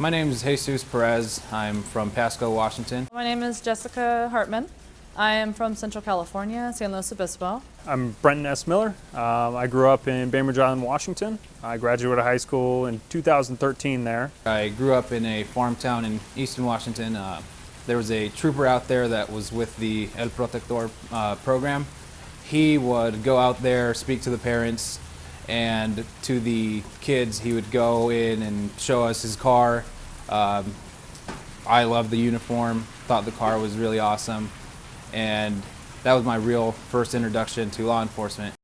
My name is Jesus Perez. I'm from Pasco, Washington. My name is Jessica Hartman. I am from Central California, San Luis Obispo. I'm Brenton Miller. I grew up in Bainbridge Island, Washington. I graduated high school in 2013 there. I grew up in a farm town in eastern Washington. There was a trooper out there that was with the El Protector program. He would go out there, speak to the parents, and to the kids he would go in and show us his car. I loved the uniform, thought the car was really awesome, and that was my real first introduction to law enforcement.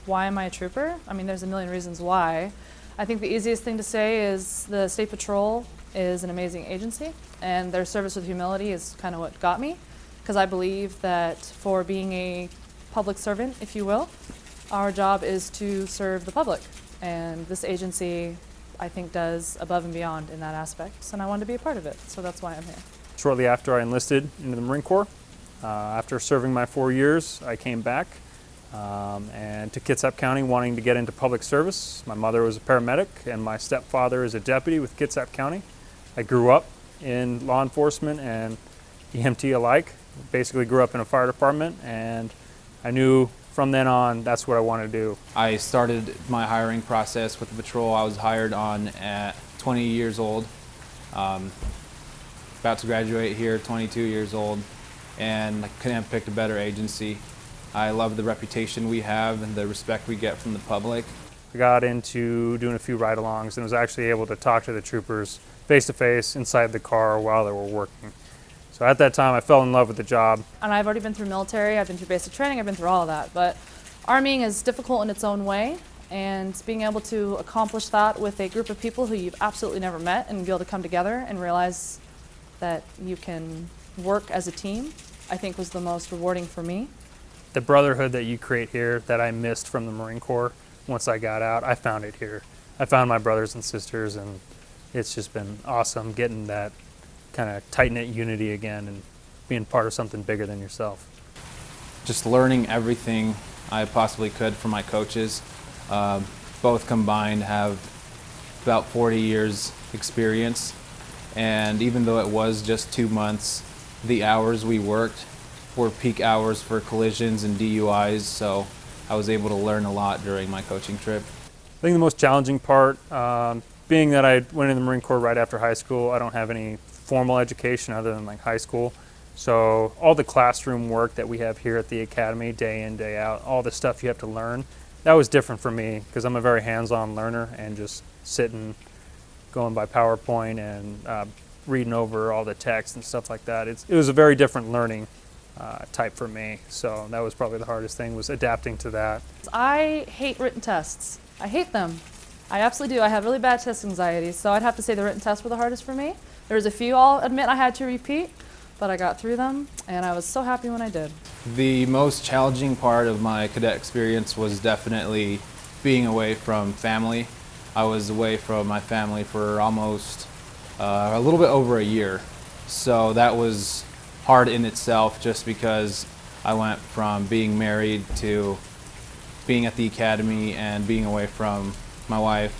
Why am I a trooper? I mean, there's a million reasons why. I think the easiest thing to say is the State Patrol is an amazing agency, and their service with humility is kind of what got me, because I believe that for being a public servant, if you will, our job is to serve the public, and this agency, I think, does above and beyond in that aspect, and I wanted to be a part of it, so that's why I'm here. Shortly after I enlisted into the Marine Corps, after serving my 4 years, I came back and to Kitsap County wanting to get into public service. My mother was a paramedic and my stepfather is a deputy with Kitsap County. I grew up in law enforcement and EMT alike. Basically grew up in a fire department, and I knew from then on that's what I wanted to do. I started my hiring process with the patrol. I was hired on at 20 years old, about to graduate here, 22 years old, and I couldn't have picked a better agency. I love the reputation we have and the respect we get from the public. I got into doing a few ride-alongs and was actually able to talk to the troopers face-to-face inside the car while they were working. So at that time, I fell in love with the job. And I've already been through military, I've been through basic training, I've been through all of that, but armying is difficult in its own way, and being able to accomplish that with a group of people who you've absolutely never met and be able to come together and realize that you can work as a team, I think was the most rewarding for me. The brotherhood that you create here that I missed from the Marine Corps once I got out, I found it here. I found my brothers and sisters, and it's just been awesome getting that kind of tight-knit unity again and being part of something bigger than yourself. Just learning everything I possibly could from my coaches. Both combined have about 40 years experience, and even though it was just 2 months, the hours we worked were peak hours for collisions and DUIs, so I was able to learn a lot during my coaching trip. I think the most challenging part, being that I went in the Marine Corps right after high school, I don't have any formal education other than like high school. So all the classroom work that we have here at the academy, day in, day out, all the stuff you have to learn, that was different for me because I'm a very hands-on learner, and just sitting, going by PowerPoint and reading over all the text and stuff like that. It was a very different learning type for me. So that was probably the hardest thing, was adapting to that. I hate written tests. I hate them. I absolutely do. I have really bad test anxiety, so I'd have to say the written tests were the hardest for me. There was a few I'll admit I had to repeat, but I got through them, and I was so happy when I did. The most challenging part of my cadet experience was definitely being away from family. I was away from my family for almost a little bit over a year, so that was hard in itself, just because I went from being married to being at the academy and being away from my wife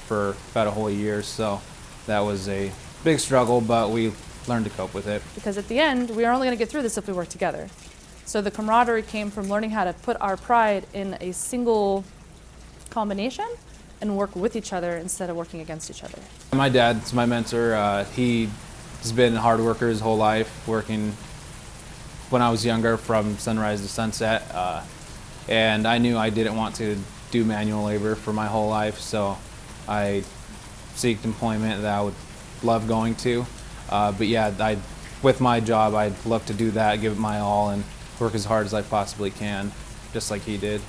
for about a whole year. So that was a big struggle, but we learned to cope with it. Because at the end, we are only going to get through this if we work together. So the camaraderie came from learning how to put our pride in a single combination and work with each other instead of working against each other. My dad's my mentor. He's been a hard worker his whole life, working when I was younger from sunrise to sunset. And I knew I didn't want to do manual labor for my whole life, so I sought employment that I would love going to. But yeah, with my job, I'd love to do that, give it my all, and work as hard as I possibly can, just like he did.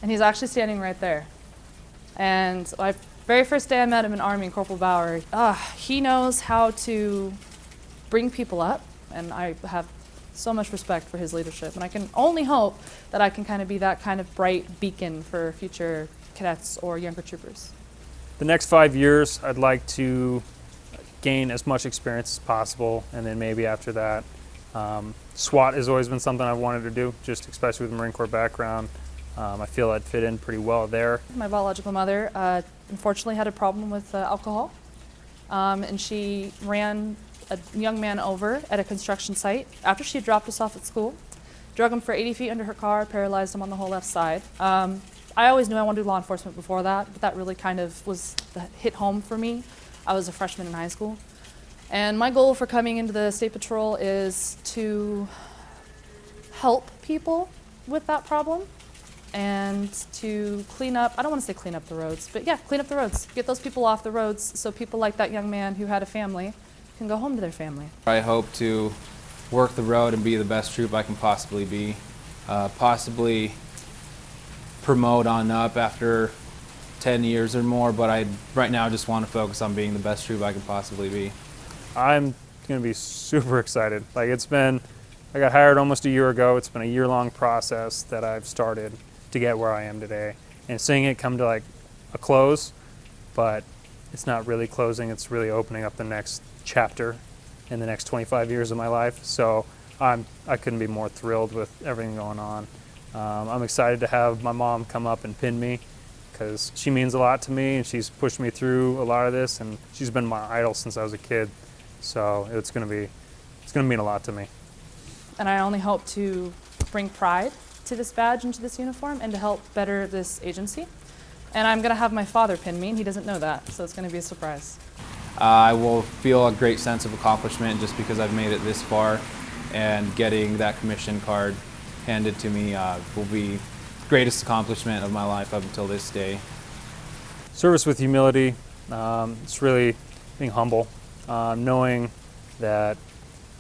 And he's actually standing right there. And my very first day I met him in Army, Corporal Bauer, he knows how to bring people up, and I have so much respect for his leadership. And I can only hope that I can kind of be that kind of bright beacon for future cadets or younger troopers. The next 5 years, I'd like to gain as much experience as possible, and then maybe after that, SWAT has always been something I've wanted to do, just especially with the Marine Corps background. I feel I'd fit in pretty well there. My biological mother unfortunately had a problem with alcohol, and she ran a young man over at a construction site after she had dropped us off at school, drug him for 80 feet under her car, paralyzed him on the whole left side. I always knew I wanted to do law enforcement before that, but that really kind of was the hit home for me. I was a freshman in high school. And my goal for coming into the State Patrol is to help people with that problem and to clean up, I don't want to say clean up the roads, but yeah, clean up the roads. Get those people off the roads so people like that young man who had a family can go home to their family. I hope to work the road and be the best troop I can possibly be. Possibly promote on up after 10 years or more, but I right now just want to focus on being the best troop I can possibly be. I'm going to be super excited. Like, I got hired almost a year ago. It's been a year-long process that I've started to get where I am today. And seeing it come to like a close, but it's not really closing, it's really opening up the next chapter in the next 25 years of my life. So I couldn't be more thrilled with everything going on. I'm excited to have my mom come up and pin me because she means a lot to me and she's pushed me through a lot of this, and she's been my idol since I was a kid. So it's gonna mean a lot to me. And I only hope to bring pride to this badge and to this uniform and to help better this agency. And I'm gonna have my father pin me, and he doesn't know that, so it's gonna be a surprise. I will feel a great sense of accomplishment just because I've made it this far, and getting that commission card handed to me will be the greatest accomplishment of my life up until this day. Service with humility. It's really being humble, knowing that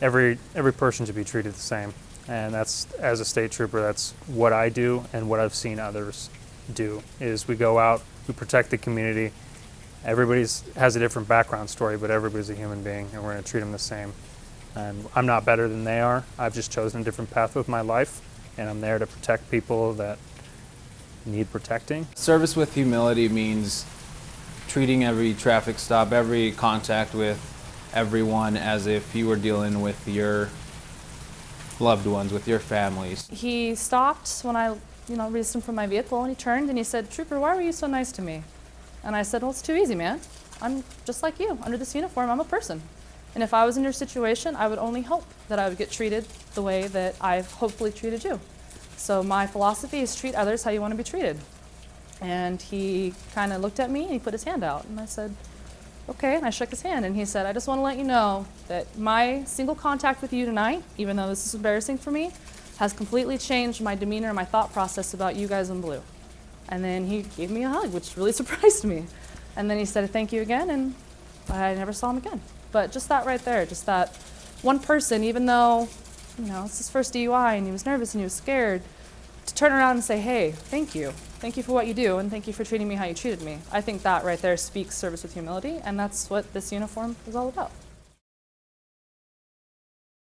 every person should be treated the same. And that's, as a state trooper, that's what I do and what I've seen others do, is we go out, we protect the community. Everybody has a different background story, but everybody's a human being, and we're going to treat them the same. And I'm not better than they are. I've just chosen a different path with my life, and I'm there to protect people that need protecting. Service with humility means treating every traffic stop, every contact with everyone as if you were dealing with your loved ones, with your families. He stopped when I released him from my vehicle, and he turned and he said, "Trooper, why were you so nice to me?" And I said, "Well, it's too easy, man. I'm just like you. Under this uniform, I'm a person. And if I was in your situation, I would only hope that I would get treated the way that I've hopefully treated you. So my philosophy is treat others how you want to be treated." And he kind of looked at me and he put his hand out, and I said, "Okay," and I shook his hand, and he said, "I just want to let you know that my single contact with you tonight, even though this is embarrassing for me, has completely changed my demeanor and my thought process about you guys in blue." And then he gave me a hug, which really surprised me. And then he said, "Thank you again," and I never saw him again. But just that right there, just that one person, even though, it's his first DUI and he was nervous and he was scared, to turn around and say, "Hey, thank you. Thank you for what you do, and thank you for treating me how you treated me." I think that right there speaks service with humility, and that's what this uniform is all about.